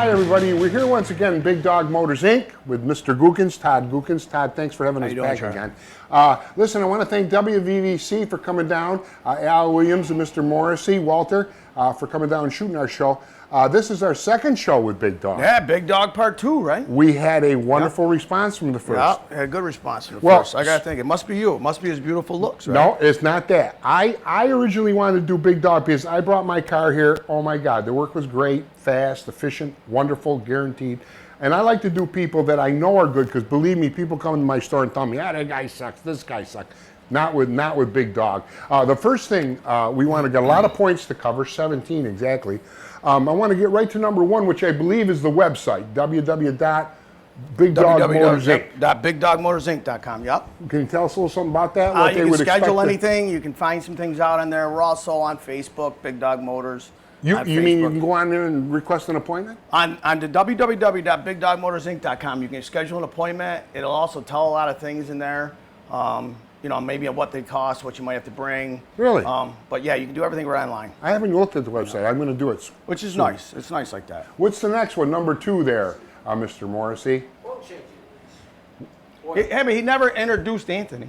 Hi, everybody. We're here once again, Big Dog Motors, Inc., with Mr. Gookins, Todd Gookins. Todd, thanks for having us back again. Listen, I want to thank WVVC for coming down, Al Williams and Mr. Morrissey, Walter, for coming down and shooting our show. This is our second show with Big Dog. Yeah, Big Dog Part 2, right? We had a wonderful response from the first. Yeah, had a good response from the first. I got to think, it must be you. It must be his beautiful looks, right? No, it's not that. I originally wanted to do Big Dog because I brought my car here. Oh, my God. The work was great, fast, efficient, wonderful, guaranteed. And I like to do people that I know are good because, believe me, people come into my store and tell me, that guy sucks, this guy sucks. Not with Big Dog. The first thing, we want to get a lot of points to cover, 17 exactly. I want to get right to number one, which I believe is the website, www.bigdogmotorsinc.com. Yep. Can you tell us a little something about that? What you can schedule anything. You can find some things out on there. We're also on Facebook, Big Dog Motors. You mean you can go on there and request an appointment? On the www.bigdogmotorsinc.com, you can schedule an appointment. It'll also tell a lot of things in there. You know, maybe what they cost, what you might have to bring. Really? But yeah, you can do everything right online. I haven't looked at the website. I'm going to do it. Which is nice. It's nice like that. What's the next one? Number two there, Mr. Morrissey. He never introduced Anthony.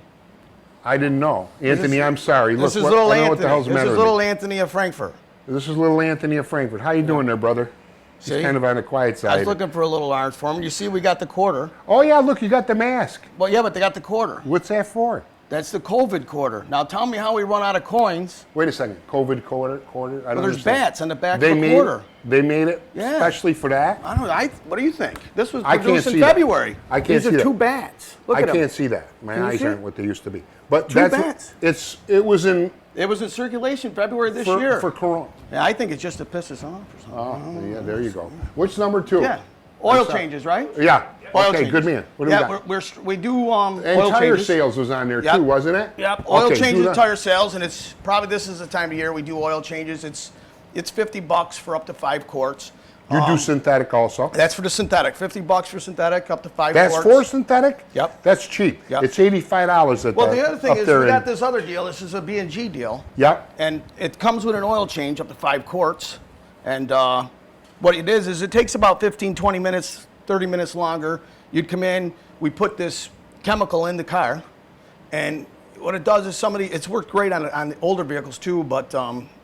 I didn't know. Anthony, I'm sorry. This Look, is little I don't know Anthony. what the hell's the matter This is with little me. Anthony of Frankfurt. This is little Anthony of Frankfurt. How you doing there, brother? He's kind of on the quiet side. I was looking for a little orange for him. You see, we got the quarter. Oh, yeah, look, you got the mask. Well, yeah, but they got the quarter. What's that for? That's the COVID quarter. Now tell me how we run out of coins. Wait a second. COVID quarter? I don't there's understand. bats on the back of the quarter. They made it Yeah. especially for that? I don't know. What do you think? This was I can't produced in see that. February. I can't These see are that. two bats. Look I at them. can't see that. My Can you eyes see aren't it? what they used to be. But Two bats. It was in It was in circulation February this year. for Corona. Yeah, I think it's just to piss us off or something. Oh, yeah, there you go. What's number two? Yeah. Oil changes, right? Yeah. Oil Okay, changes. good man. What do we got? we do And oil tire changes. sales was on there Yep. too, wasn't it? Yep. Oil Okay, changes do and that. tire sales, and it's probably this is the time of year we do oil changes. It's $50 for up to 5 quarts. You do synthetic also. That's for the synthetic. $50 for synthetic, up to 5 That's quarts. for synthetic? Yep. That's cheap. Yep. It's $85 at Well, the other thing up is there we got in- this other deal. This is a B&G deal. Yep. And it comes with an oil change up to 5 quarts. And what it is it takes about 15, 20 minutes, 30 minutes longer. You'd come in, we put this chemical in the car, and what it does is it's worked great on the older vehicles too, but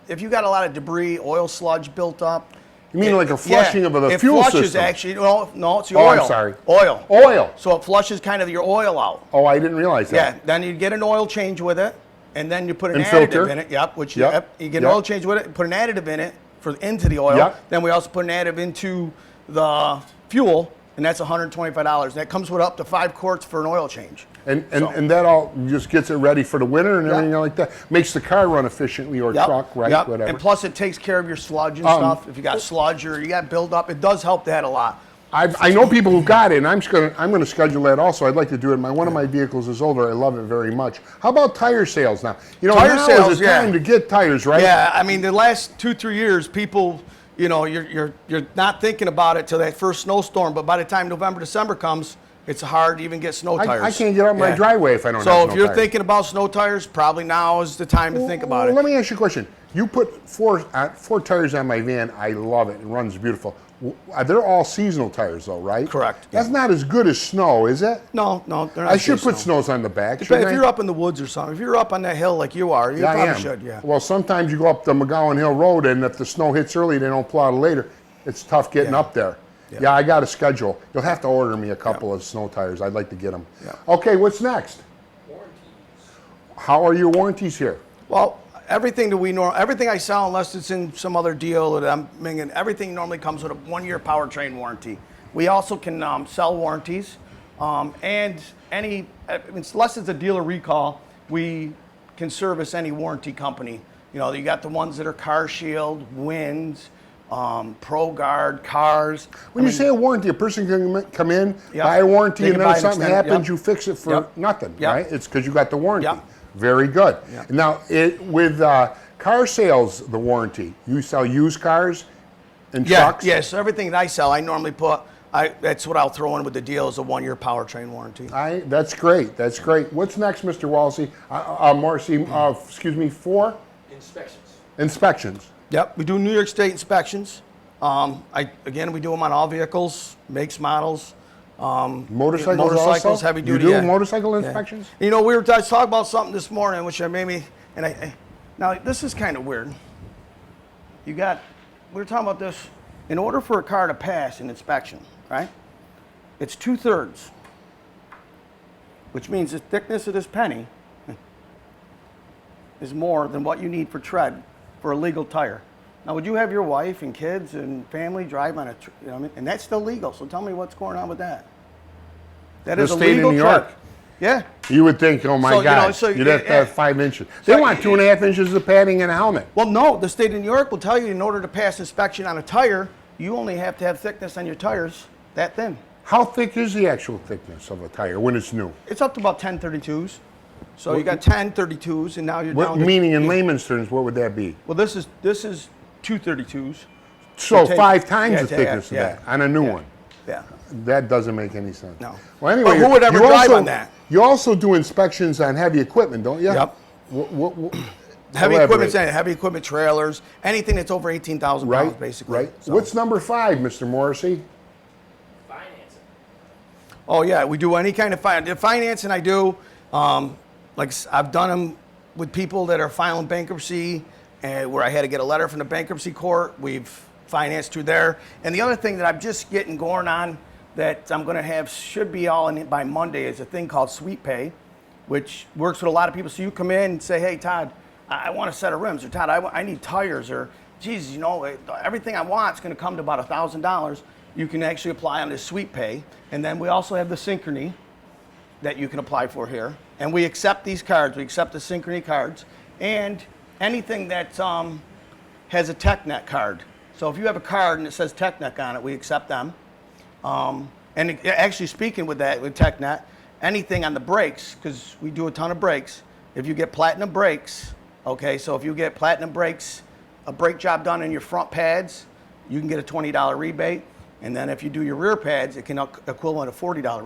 if you got a lot of debris, oil sludge built up. You mean like a flushing of the fuel system? It flushes system? actually, no, it's your Oh, oil. I'm sorry. Oil. Oil. So it flushes kind of your oil out. Oh, I didn't realize Yeah, that. then you get an oil change with it, and then you put an And additive filter. in it. Yep, Yep. you get Yep. an oil change with it, put an additive in it into the oil. Yep. Then we also put an additive into the fuel, and that's $125. That comes with up to 5 quarts for an oil change. And that all just gets it ready for the winter and everything like that. Makes the car run efficiently or Yep. truck, right? Yep. Whatever. And plus it takes care of your sludge and stuff. If you got sludge or you got buildup, it does help that a lot. I know people who got it, and I'm going to schedule that also. I'd like to do it. One of my vehicles is older. I love it very much. How about tire sales now? You know, Tire now sales, is the yeah. time to get tires, right? Yeah, I mean the last 2-3 years, people, you know, you're not thinking about it till that first snowstorm. But by the time November, December comes, it's hard to even get snow tires. I can't get out my driveway if I don't have So snow if you're tires. thinking about snow tires, probably now is the time to think about it. Let me ask you a question. You put four tires on my van. I love it. It runs beautiful. They're all seasonal tires, though, right? Correct. That's not as good as snow, is it? No, they're not. I should put snows on the back. If shouldn't you're I? up in the woods or something, if you're up on that hill like you are, you I probably am. should, yeah. Well, sometimes you go up the McGowan Hill Road, and if the snow hits early, they don't plow it later. It's tough getting up there. Yeah, I got a schedule. You'll have to order me a couple of snow tires. I'd like to get them. Yeah. Okay, what's next? Warranties. How are your warranties here? Well, everything I sell, unless it's in some other deal that I'm making, everything normally comes with a 1-year powertrain warranty. We also can sell warranties, and unless it's a dealer recall, we can service any warranty company. You know, you got the ones that are Car Shield, Winds, ProGuard, Cars. When you say a warranty, a person can come in, Yep. buy a warranty, They and can then buy if an something extended- happens, yep. you fix it for Yep. nothing, Yep. right? It's because you got the warranty. Yep. Very good. Yep. Now, with car sales, the warranty, you sell used cars and trucks? Yes, everything that I sell, I normally put, that's what I'll throw in with the deal is a 1-year powertrain warranty. That's great. That's great. What's next, Mr. Walsey? Marcy, excuse me, 4? Inspections. Inspections. Yep, we do New York State inspections. Again, we do them on all vehicles, makes, models. Motorcycles also? Heavy duty. You do yeah. motorcycle inspections? Yeah. You know, we were talking about something this morning, which made me, now this is kind of weird. We were talking about this. In order for a car to pass an inspection, right? It's 2/3, which means the thickness of this penny is more than what you need for tread for a legal tire. Now, would you have your wife and kids and family drive on a, you know what I mean? And that's still legal. So tell me what's going on with that. That is a legal tread. Yeah. You would think, oh my God, you'd have to have 5 inches. They want 2.5 inches of padding in a helmet. Well, no, the state of New York will tell you in order to pass inspection on a tire, you only have to have thickness on your tires that thin. How thick is the actual thickness of a tire when it's new? It's up to about 10 32s. So you got 10 32s, and now you're down to... Meaning in layman's terms, what would that be? Well, this is 2 32s. So 5 times the thickness of that on a new one. Yeah. That doesn't make any sense. No. Well, anyway, but who would ever drive on that? You also do inspections on heavy equipment, don't you? Yep. Heavy equipment trailers, anything that's over 18,000 pounds, basically. Right. So. What's number 5, Mr. Morrissey? Financing. Oh yeah, we do any kind of financing. The financing I do, like I've done them with people that are filing bankruptcy, and where I had to get a letter from the bankruptcy court. We've financed through there. And the other thing that I'm just getting going on that I'm going to have should be all in it by Monday is a thing called Sweet Pay, which works with a lot of people. So you come in and say, hey, Todd, I want a set of rims, or Todd, I need tires, or geez, you know, everything I want is going to come to about $1,000. You can actually apply on this Sweet Pay. And then we also have the Synchrony that you can apply for here. And we accept these cards. We accept the Synchrony cards. And anything that has a TechNet card. So if you have a card and it says TechNet on it, we accept them. Actually speaking with that, with TechNet, anything on the brakes, because we do a ton of brakes, if you get platinum brakes, okay, so if you get platinum brakes, a brake job done in your front pads, you can get a $20 rebate. And then if you do your rear pads, it can equivalent a $40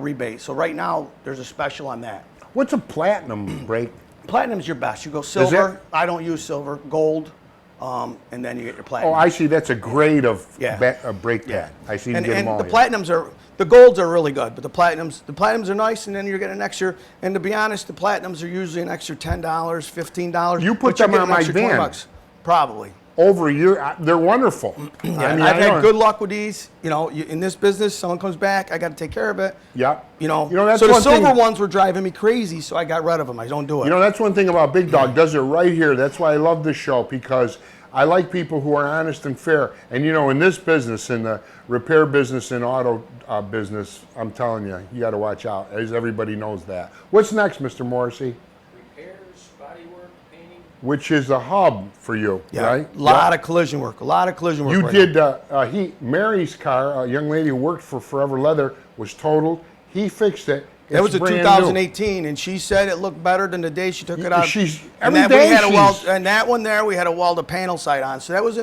rebate. So right now, there's a special on that. What's a platinum brake? Platinum's your best. You go silver. I don't use silver. Gold. And then you get your platinum. Oh, I see. That's a grade of Yeah. brake pad. Yeah. I see. You get them all the here. platinums the golds are really good, but the platinums are nice, and then you're getting an extra. And to be honest, the platinums are usually an extra $10, $15. You put but you're them on getting an my extra van. $20, probably. Over a year, they're wonderful. Yeah, I mean, I've had good luck with these. You know, in this business, someone comes back, I got to take care of it. Yep. You know that's so the one silver thing, ones were driving me crazy, so I got rid of them. I don't do it. You know, that's one thing about Big Dog. Does it right here. That's why I love this show, because I like people who are honest and fair. And, you know, in this business, in the repair business and auto business, I'm telling you, you got to watch out, as everybody knows that. What's next, Mr. Morrissey? Repairs, bodywork, painting. Which is a hub for you, right? A lot of collision work. A lot of collision work. You right did, Mary's car, a young lady who worked for Forever Leather, was totaled. He fixed it. It was a brand 2018, and she said it looked better than the day she took it out. And that one there, we had to weld a panel side on. So that was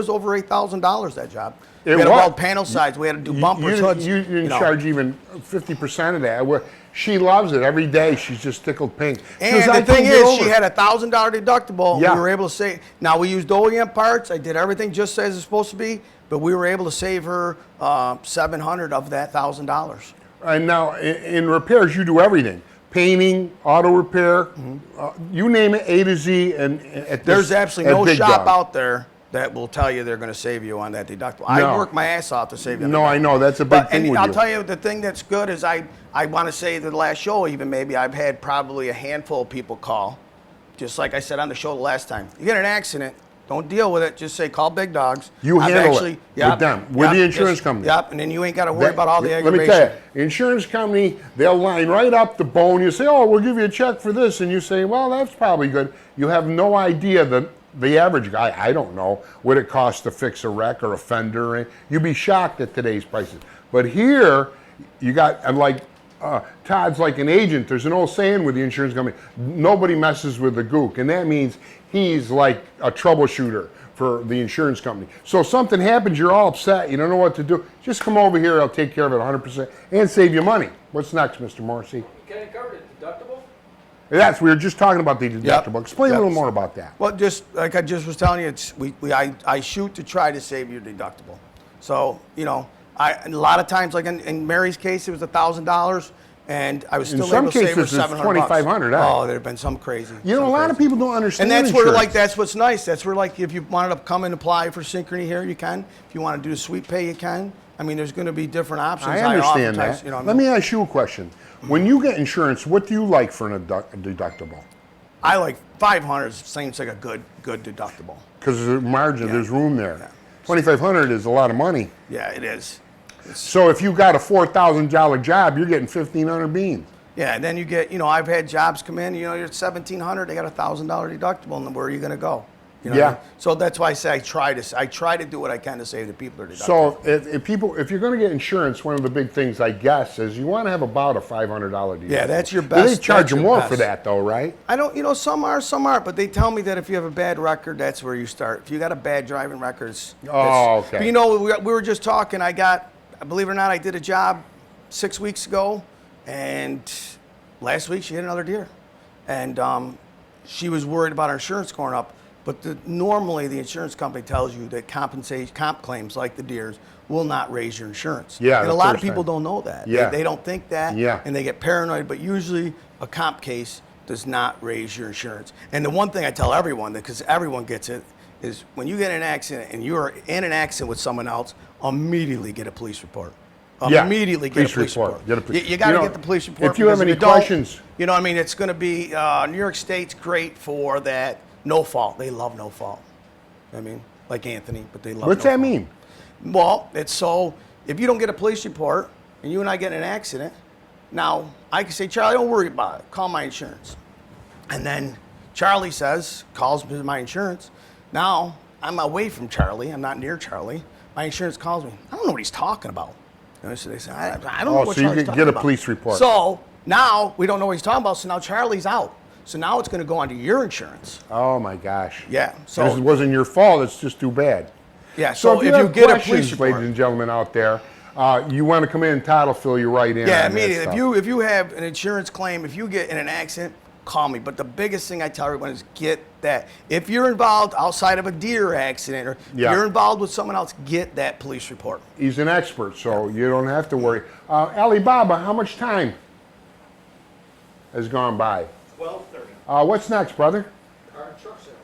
over $8,000, that job. We had to weld panel sides. We had to do bumpers, hoods. You didn't charge even 50% of that. She loves it every day. She's just tickled pink. And the thing is, she had a $1,000 deductible. Yeah. We were able to save. Now, we used OEM parts. I did everything just as it's supposed to be, but we were able to save her $700 of that $1,000. And now, in repairs, you do everything. Painting, auto repair, you name it, A to Z. There's absolutely no shop out there that will tell you they're going to save you on that deductible. I work my ass off to save you. No, I know. That's a big thing with you. I'll tell you, the thing that's good is I want to say the last show, even maybe, I've had probably a handful of people call, just like I said on the show the last time. You get an accident, don't deal with it. Just say, call Big Dogs. You handle it with them, with the insurance company. Yep, and then you ain't got to worry about all the aggravation. Let me tell you, insurance company, they'll line right up the bone. You say, oh, we'll give you a check for this. And you say, well, that's probably good. You have no idea the average guy, I don't know, what it costs to fix a wreck or a fender. You'd be shocked at today's prices. But here, you got, Todd's like an agent. There's an old saying with the insurance company, nobody messes with the gook. And that means he's like a troubleshooter for the insurance company. So if something happens, you're all upset, you don't know what to do, just come over here, I'll take care of it 100% and save you money. What's next, Mr. Morrissey? You kind of covered it. Deductible? We were just talking about the deductible. Explain a Yep. little more about that. Well, just like I just was telling you, I shoot to try to save your deductible. So, you know, a lot of times, like in Mary's case, it was $1,000, and I was still some able to save her cases, it's $700. $2,500, huh? Oh, there have been some crazy. You know, some a lot of crazy. people don't understand And that's where, insurance. like, that's what's nice. That's where, like, if you wanted to come and apply for Synchrony here, you can. If you want to do the sweet pay, you can. I mean, there's going to be different options. I understand oftentimes, that. you know what I Let mean? me ask you a question. When you get insurance, what do you like for a deductible? I like 500 seems like a good deductible. Because there's margin, Yeah. there's room there. Yeah. 2,500 is a lot of money. Yeah, it is. So if you got a $4,000 job, you're getting 1,500 beans. Yeah, and then you get, you know, I've had jobs come in, you know, you're at 1,700, they got a $1,000 deductible, and where are you going to go? You know Yeah. what I mean? So that's why I say I try to do what I can to save the people their deductible. So if you're going to get insurance, one of the big things, I guess, is you want to have about a $500 deductible. Yeah, that's your But best. they charge that's you your more best. for that, though, right? I don't, you know, some are, some aren't, but they tell me that if you have a bad record, that's where you start. If you got a bad driving record, Oh, okay. But you know, we were just talking, believe it or not, I did a job 6 weeks ago, and last week she hit another deer. And she was worried about her insurance going up. But normally the insurance company tells you that comp claims like the deers will not raise your insurance. Yeah, and a the lot of first people time. don't know that. Yeah. They don't think that. Yeah. And they get paranoid. But usually a comp case does not raise your insurance. And the one thing I tell everyone, because everyone gets it, is when you get in an accident and you're in an accident with someone else, immediately get a police report. Yeah, Immediately get a police report. Get a police- You got to You know, get the police report. if you have because any you don't, questions- you know what I mean? It's going to be, New York State's great for that no fault. They love no fault. I mean, like Anthony, but they love What's no that fault. mean? Well, it's so, if you don't get a police report and you and I get in an accident, now I can say, Charlie, don't worry about it. Call my insurance. And then Charlie calls me my insurance. Now I'm away from Charlie. I'm not near Charlie. My insurance calls me. I don't know what he's talking about. You know, so they say, I don't know what so you Charlie's get talking a about. police report. So now we don't know what he's talking about. So now Charlie's out. So now it's going to go onto your insurance. Oh, my gosh. Yeah. So this So wasn't your fault. It's just too bad. yeah. So if you have get a questions, police report, ladies and gentlemen out there, you want to come in, Todd will fill you right in. yeah, on that immediately. stuff. If you have an insurance claim, if you get in an accident, call me. But the biggest thing I tell everyone is get that. If you're involved outside of a deer accident or Yeah. you're involved with someone else, get that police report. He's an expert, so you don't have to worry. Alibaba, how much time has gone by? 12:30. What's next, brother? Car and truck sales.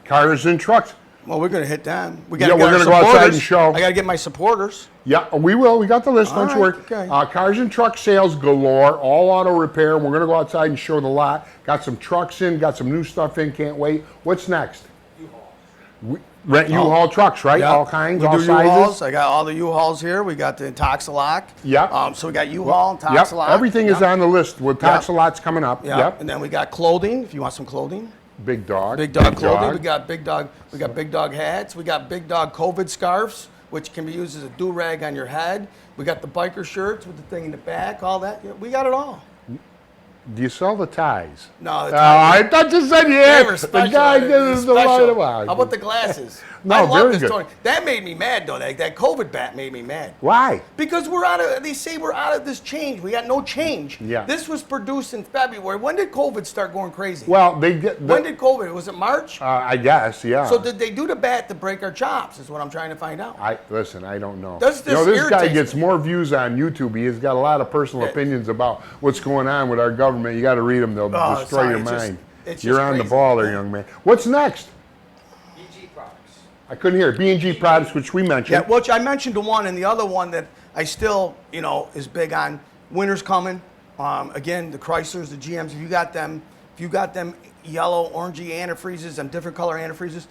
Cars and trucks. Well, we're going to hit them. We Yeah, gotta we're get our gonna go outside supporters. and show. I got to get my supporters. Yeah, we will. We got the list. Don't you All worry. right, okay. Cars and truck sales galore. All auto repair. We're going to go outside and show the lot. Got some trucks in. Got some new stuff in. Can't wait. What's next? U-Haul. Rent U-Haul trucks, right? Yeah. All kinds, We all do sizes. U-Hauls. I got all the U-Hauls here. We got the Toxalock. Yep. So we got U-Haul and Yep. Toxalock. Everything is Yep. on the list with Yep. Toxalot's coming up. Yep. Yep. And then we got clothing. If you want some clothing. Big dog. Big dog clothing. dog. We got big dog. We got big dog hats. We got big dog COVID scarves, which can be used as a do rag on your head. We got the biker shirts with the thing in the back. All that. Yeah, we got it all. Do you sell the ties? No, the I thought you said They yeah. were The special. guy They did were it the special. right How about the glasses? No, I love very this, good. Tony. That made me mad, though. That COVID bat made me mad. Why? Because we're out of, they say we're out of this change. We got no change. Yeah. This was produced in February. When did COVID start going crazy? Well, they get. When did COVID? Was it March? I guess, yeah. So did they do the bat to break our chops? Is what I'm trying to find out. Listen, I don't know. Does You know, this this guy irritate gets me? more views on YouTube. He's got a lot of personal Yeah. opinions about what's going on with our government. You got to read them; they'll Oh, destroy sorry, your it's just- mind. it's You're just on the crazy. ball there, young man. What's next? BG products. I couldn't hear. B&G products, which we mentioned. Yeah, which I mentioned the one, and the other one that I still, is big on. Winter's coming. Again, the Chryslers, the GMs. If you got them yellow, orangey antifreezes, them different color antifreezes,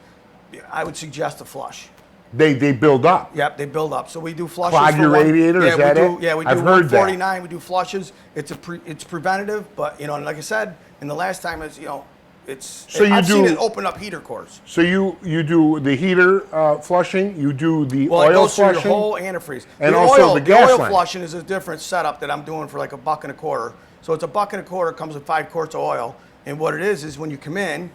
I would suggest a flush. They build up. Yep, they build up. So we do flushes. Clog for your radiator, yeah, is that we do, it? Yeah, we do I've heard that. 149. We do flushes. It's preventative, but and like I said, and the last time it's So you I've seen do- it open up heater cores. So you do the heater flushing. You do the Well, it oil goes through flushing. your whole antifreeze. And the also oil, the gas oil line. flushing is a different setup that I'm doing for like $1.25. So it's $1.25, comes with 5 quarts of oil. And what it is when you come in,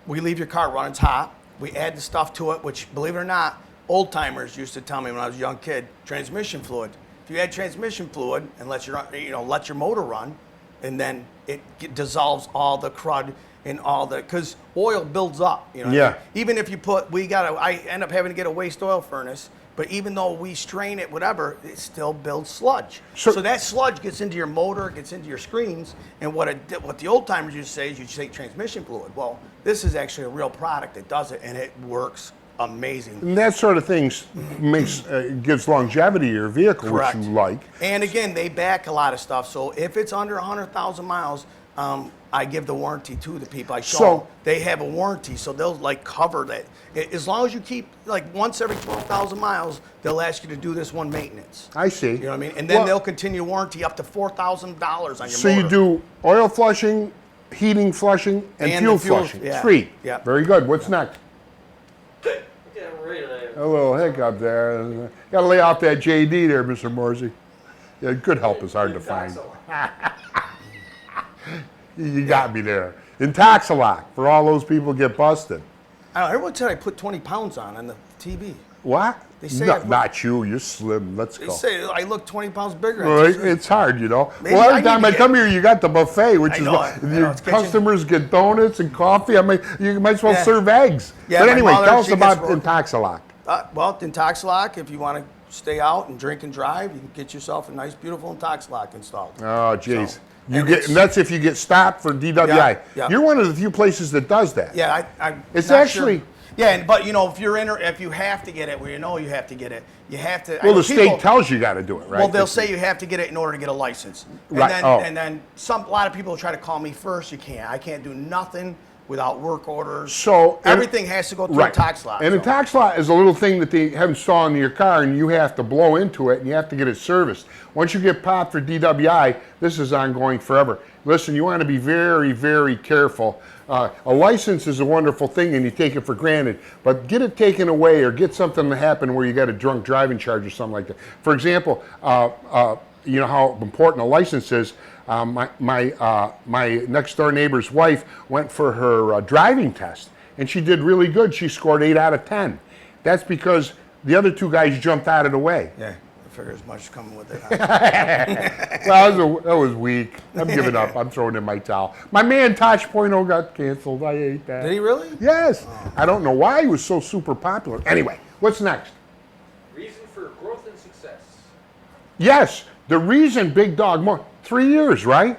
we leave your car running, it's hot. We add the stuff to it, which, believe it or not, old timers used to tell me when I was a young kid, transmission fluid. If you add transmission fluid and let your motor run, and then dissolves all the crud and all the, because oil builds up. You know. Yeah. What I mean? Even if you put, I end up having to get a waste oil furnace. But even though we strain it, whatever, it still builds sludge. So that sludge gets into your motor, gets into your screens, and what the old timers used to say is you take transmission fluid. Well, this is actually a real product that does it, and it works amazing. And that sort of things gives longevity to your vehicle, Correct. which you like. And again, they back a lot of stuff. So if it's under 100,000 miles, I give the warranty to the people. I show them. They have a warranty, so they'll like cover that. As long as you keep like once every 12,000 miles, they'll ask you to do this one maintenance. I see. You know what I mean? And then they'll continue warranty up to $4,000 on your motor. So you do oil flushing, heating flushing, and fuel flushing. Yeah. Three. Yeah. Very good. What's next? Yeah, really. A little hiccup there. Got to lay off that JD there, Mr. Morsey. Yeah, good help is hard to find. You got me there. Intoxilock, for all those people get busted. I don't know, everyone said I put 20 pounds on the TV. What? They say No, I put- not you. You're slim. Let's They go. say I look 20 pounds bigger. Well, it's hard, you know. Maybe Well, I every need time to I get- come here, you got the buffet, which I is know what it. I know, your it's kitchen. customers get donuts and coffee. I mean, you might as well Yeah. serve eggs. Yeah, But my anyway, mother, tell us she about gets rolled. Intoxilock. Well, Intoxilock, if you want to stay out and drink and drive, you can get yourself a nice, beautiful Intoxilock installed. Oh, jeez. So, You and get, it's- and that's if you get stopped for DWI. Yeah, yeah. You're one of the few places that does that. Yeah, I'm It's not actually- sure. Yeah, but you know, if you have to get it, well, you know you have to get it. You have to. I Well, know the state people- tells you got to do it, right? Well, they'll say you have to get it in order to get a license. And Right, then, oh. and then a lot of people try to call me first. You can't. I can't do nothing without work orders. So everything has to go through right. a tax lot. And a tax lot is a little thing that they have installed in your car, and you have to blow into it, and you have to get it serviced. Once you get popped for DWI, this is ongoing forever. Listen, you want to be very, very careful. A license is a wonderful thing, and you take it for granted. But get it taken away, or get something to happen where you got a drunk driving charge or something like that. For example, you know how important a license is. My next door neighbor's wife went for her driving test, and she did really good. She scored 8 out of 10. That's because the other two guys jumped out of the way. Yeah, I figure as much is coming with it. Well, that was weak. I'm giving up. I'm throwing in my towel. My man Tosh Point got canceled. I hate that. Did he really? Yes. I don't know why he was so super popular. Anyway, what's next? Reason for growth and success. Yes, the reason Big Dog more 3 years, right?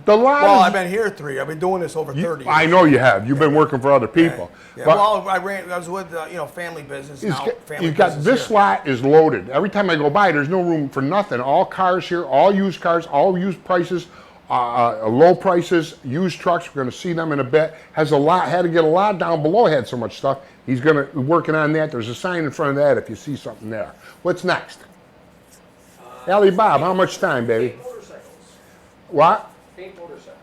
The lot Well, is- I've been here 3. I've been doing this over 30 years. I know you have. You've been working for other people. Yeah, But well, I was with family business. Now, family you've got business this here. lot is loaded. Every time I go by, there's no room for nothing. All cars here, all used cars, all used prices, low prices, used trucks. We're going to see them in a bit. Has a lot. Had to get a lot down below. Had so much stuff. He's going to working on that. There's a sign in front of that if you see something there. What's next? Allie Bob, how much time, baby? Paint motorcycles. What? Paint motorcycles.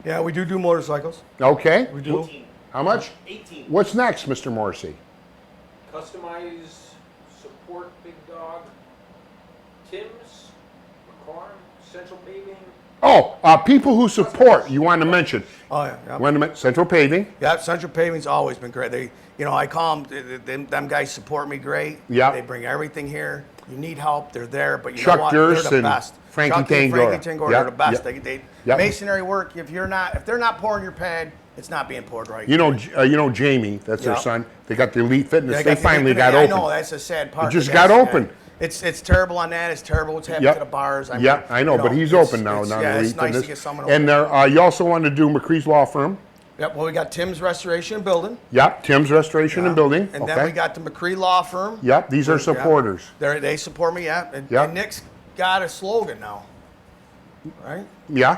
Yeah, we do motorcycles. Okay. We do. 18. How much? 18. What's next, Mr. Morrissey? Customize, support Big Dog. Tim's, McCarm, Central Paving. Oh, people who support. You want to mention? Oh yeah. Yep. Want to mention Central Paving? Yeah, Central Paving's always been great. They, I call them, them guys support me great. Yeah. They bring everything here. You need help, they're there. But you Chuck know what? Durst They're the and best. Frankie Chuck and Tangora. Frankie Tangora Yep, are the best. yep. They Yep. masonry work. If they're not pouring your pad, it's not being poured right. You know Jamie, that's their Yeah. son. They got the Elite Fitness. Yeah, they finally got I open. know that's a sad part. It just but got that's- open. It's terrible on that. It's terrible what's happening Yep. to the bars. Yeah, I know, but he's open now. It's, Now yeah, the it's Elite nice to Fitness. get someone And open. you also want to do McCree's Law Firm. Yep. Well, we got Tim's Restoration Building. Yep, Tim's Restoration and Building. And okay. then we got the McCree Law Firm. Yep, these are Yeah. supporters. They support me, yeah. And, Yeah. and Nick's got a slogan now, right? Yeah.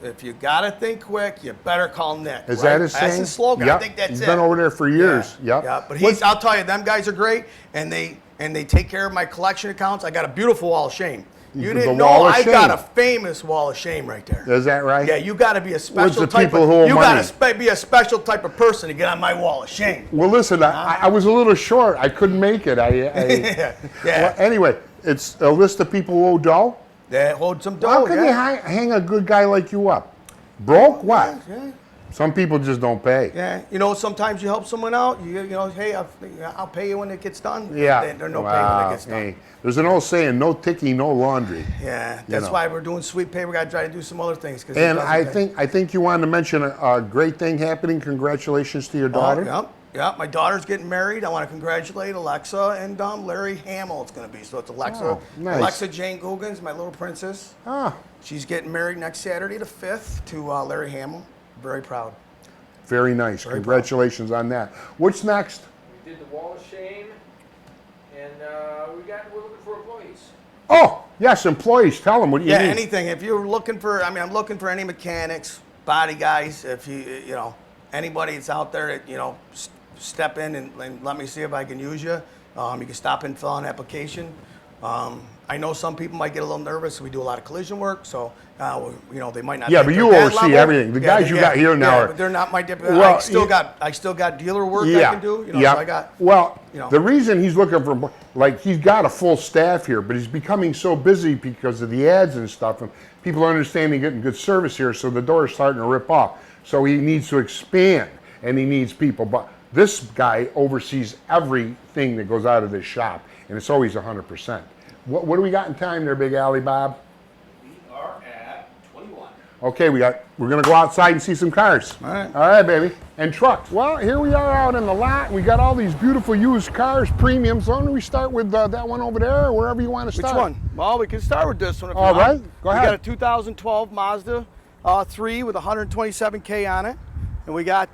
If you gotta think quick, you better call Nick. Is right? that his That's saying? his slogan. Yep. I think that's He's it. been over there for years. Yeah. Yep. Yeah. But What's- I'll tell you, them guys are great, and they take care of my collection accounts. I got a beautiful wall of shame. You The didn't wall know of I've got shame. a famous wall of shame right there. Is that right? Yeah, you got to be a special the type people of. who owe You money? got to be a special type of person to get on my wall of shame. Well, listen, I was a little short. I couldn't make it. Yeah. Well, anyway, it's a list of people who owe dough. They hold some dough. How can yeah. they hang a good guy like you up? Broke? What? Yeah. Some people just don't pay. Yeah, you know, sometimes you help someone out. You know, hey, I'll pay you when it gets done. Yeah. There's no pay when it gets done. Hey, there's an old saying, no ticky, no laundry. Yeah, that's why we're doing sweet pay. We got to try to do some other things. And I think you wanted to mention a great thing happening. Congratulations to your daughter. Yep. My daughter's getting married. I want to congratulate Alexa and Larry Hamill. It's going to be. So it's Alexa. Oh, nice. Alexa Jane Googans, my little princess. Ah, She's getting married next Saturday, the 5th, to Larry Hamill. Very proud. very nice. Congratulations on that. What's next? We did the Wall of Shame, and we're looking for employees. Oh, yes, employees. Tell them what you need. Anything. If you're looking for, I'm looking for any mechanics, body guys. If you know, anybody that's out there that, you know, step in and let me see if I can use you. You can stop and fill out an application. I know some people might get a little nervous. We do a lot of collision work, so you know, they might not. Yeah, be but at you their oversee level. everything. The guys you got here now are. But they're not my. Well, I still got dealer work I can do. You know, so I got. Well, you know. the reason he's looking for, like, he's got a full staff here, but he's becoming so busy because of the ads and stuff, and people are understanding getting good service here, so the door is starting to rip off. So he needs to expand, and he needs people. But this guy oversees everything that goes out of this shop, and it's always 100%. What do we got in time there, Big Alley Bob? We are at 21. Okay, we're gonna go outside and see some cars. All right. All right, baby. And trucks. Well, here we are out in the lot. We got all these beautiful used cars, premiums. Why don't we start with that one over there, or wherever you want to start? Which one? Well, we can start with this one. If All you want. right, go ahead. We got a 2012 Mazda 3 with 127K on it. And we got,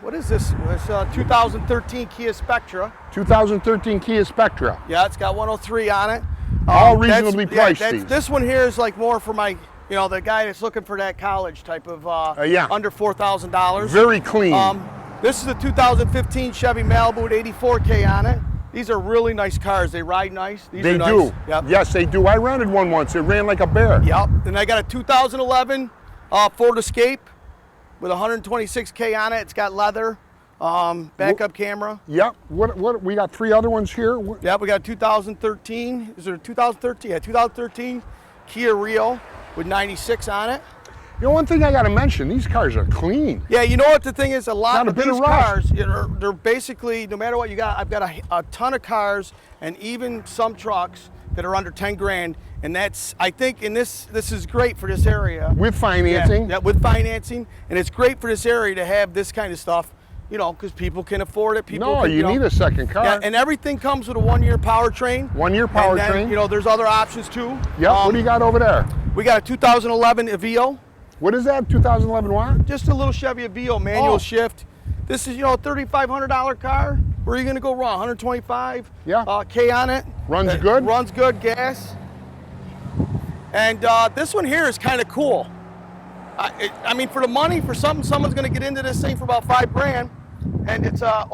what is this? It's a 2013 Kia Spectra. 2013 Kia Spectra. Yeah, it's got 103 on it. All reasonably priced these. This one here is like more for my, you know, the guy that's looking for that college type of, under $4,000. Very clean. This is a 2015 Chevy Malibu with 84K on it. These are really nice cars. They ride nice. These They are nice. do. Yep. Yes, they do. I rented one once. It ran like a bear. Yep. And I got a 2011 Ford Escape with 126K on it. It's got leather, backup camera. Yep. What? We got 3 other ones here. Yep, we got a 2013. Is it a 2013? Yeah, 2013 Kia Rio with 96 on it. You know, one thing I got to mention, these cars are clean. Yeah, you know what the thing is? A lot Not a of bit of these rust. cars, they're basically, no matter what you got, I've got a ton of cars and even some trucks that are under 10 grand. And that's, I think, and this is great for this area. With financing. Yeah, with financing. And it's great for this area to have this kind of stuff, you know, because people can afford it. People No, can, you need a second car. Yeah, and everything comes with a 1-year powertrain. 1-year And then, powertrain. you know, there's other options too. Yep. What do you got over there? We got a 2011 Aveo. What is that? 2011 what? Just a little Chevy Aveo manual shift. This is, you know, a $3,500 car. Where are you going to go wrong? 125 K on it. Runs good? Runs good, gas. And this one here is kind of cool. I mean, for the money, for something, someone's going to get into this thing for about $5 grand. And it's a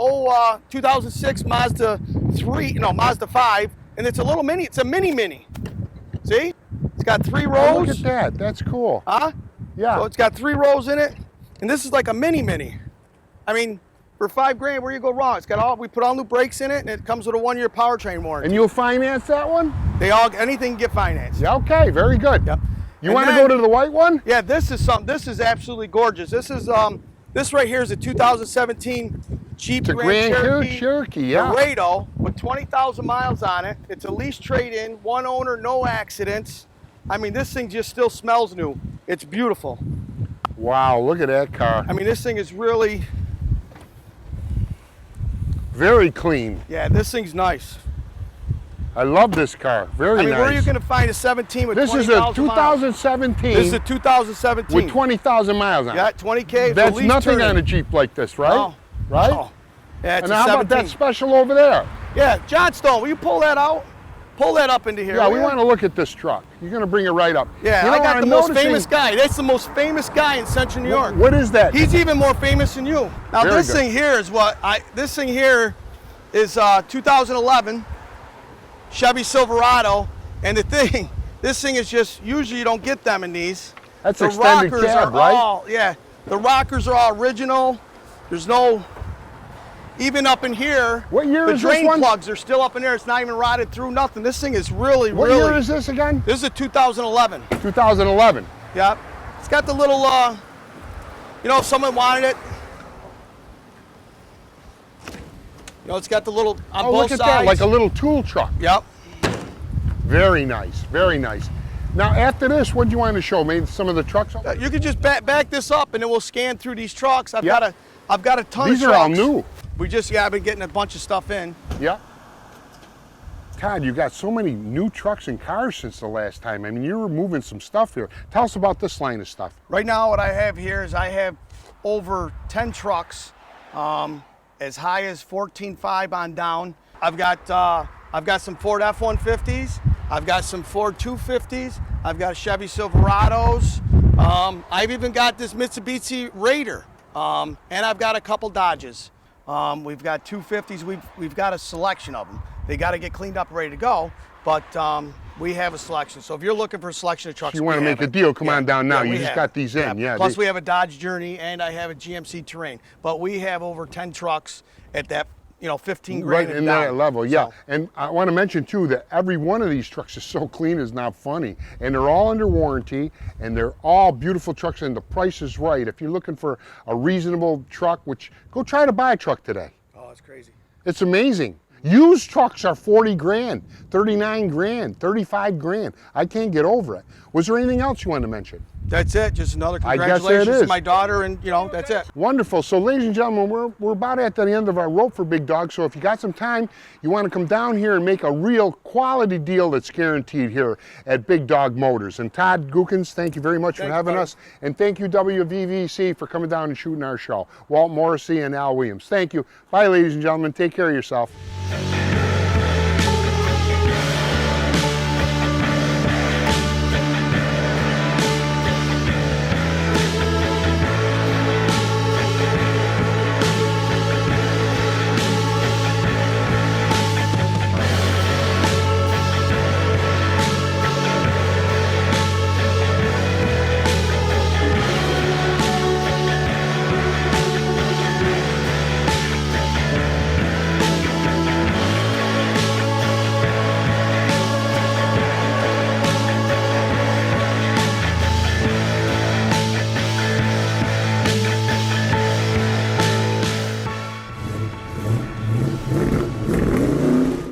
2006 Mazda 5. And it's a little mini. It's a mini. See? It's got 3 rows. Oh, look at that. That's cool. Huh? Yeah. So it's got 3 rows in it, and this is like a mini. I mean, for $5 grand, where you go wrong? It's got we put all new brakes in it, and it comes with a 1-year powertrain warranty. And you'll finance that one? Anything can get financed. Yeah, okay, very good. Yep. You want to go to the white one? Yeah, this is absolutely gorgeous. This is this right here is a 2017 Jeep It's a Grand Cherokee, yeah. Laredo with 20,000 miles on it. It's a lease trade-in, 1 owner, no accidents. I mean, this thing just still smells new. It's beautiful. Wow, look at that car. I mean, this thing is really... Very clean. Yeah, this thing's nice. I love this car. Very nice. I mean, where are you going to find a 17 with 20,000 This is miles? a 2017. This is a 2017. With 20,000 miles on it. Yeah, 20K. That's nothing on a Jeep like this, right? No. Right? No. Yeah, it's And a how 17. about that special over there? Yeah, Johnstone, will you pull that out? Pull that up into here. Yeah, will we ya? want to look at this truck. You're going to bring it right up. Yeah, You know, I got I'm the most noticing- famous guy. That's the most famous guy in Central New York. What is that? He's even more famous than you. Now Very this good. thing here is this thing here is 2011 Chevy Silverado, and this thing is just, usually you don't get them in these. That's the extended rockers cab, are right? all, yeah, the rockers are all original. There's no, even up in here, What year the is this drain one? plugs are still up in there. It's not even rotted through, nothing. This thing is really, What really. year is this again? This is a 2011. 2011. Yep. It's got the little you know, if someone wanted it, you know, it's got the little on Oh, both look at sides. that, like a little tool truck. Yep. Very nice, very nice. Now, after this, what do you want to show? Maybe some of the trucks? You can just back this up, and then we'll scan through these trucks. I've got a ton These of are all trucks. new. We just I've been getting a bunch of stuff in. Yeah. Todd, you got so many new trucks and cars since the last time. I mean, you were moving some stuff here. Tell us about this line of stuff. Right now, what I have here is I have over 10 trucks, as high as 14.5 on down. I've got some Ford F-150s. I've got some Ford 250s. I've got Chevy Silverados. I've even got this Mitsubishi Raider, and I've got a couple Dodges. We've got 250s. We've got a selection of them. They got to get cleaned up, ready to go, but we have a selection. So if you're looking for a selection of trucks, You want to make a deal, come on down now. Yeah, You we just have got it. these in. Yeah. Plus we have a Dodge Journey and I have a GMC Terrain. But we have over 10 trucks at that, 15 grand Right and in down. that level, yeah. So, And I want to mention too that every one of these trucks is so clean it's not funny. And they're all under warranty and they're all beautiful trucks and the price is right. If you're looking for a reasonable truck, which go try to buy a truck today. oh, it's crazy. It's amazing. Used trucks are 40 grand, 39 grand, 35 grand. I can't get over it. Was there anything else you wanted to mention? That's it. Just another I guess congratulations it to is. my daughter, and that's it. Wonderful. So ladies and gentlemen, we're about at the end of our rope for Big Dog. So if you got some time, you want to come down here and make a real quality deal that's guaranteed here at Big Dog Motors. And Todd Gookins, thank you very much for Thanks, having buddy. us. And thank you WVVC for coming down and shooting our show. Walt Morrissey and Al Williams. Thank you. Bye ladies and gentlemen. Take care of yourself.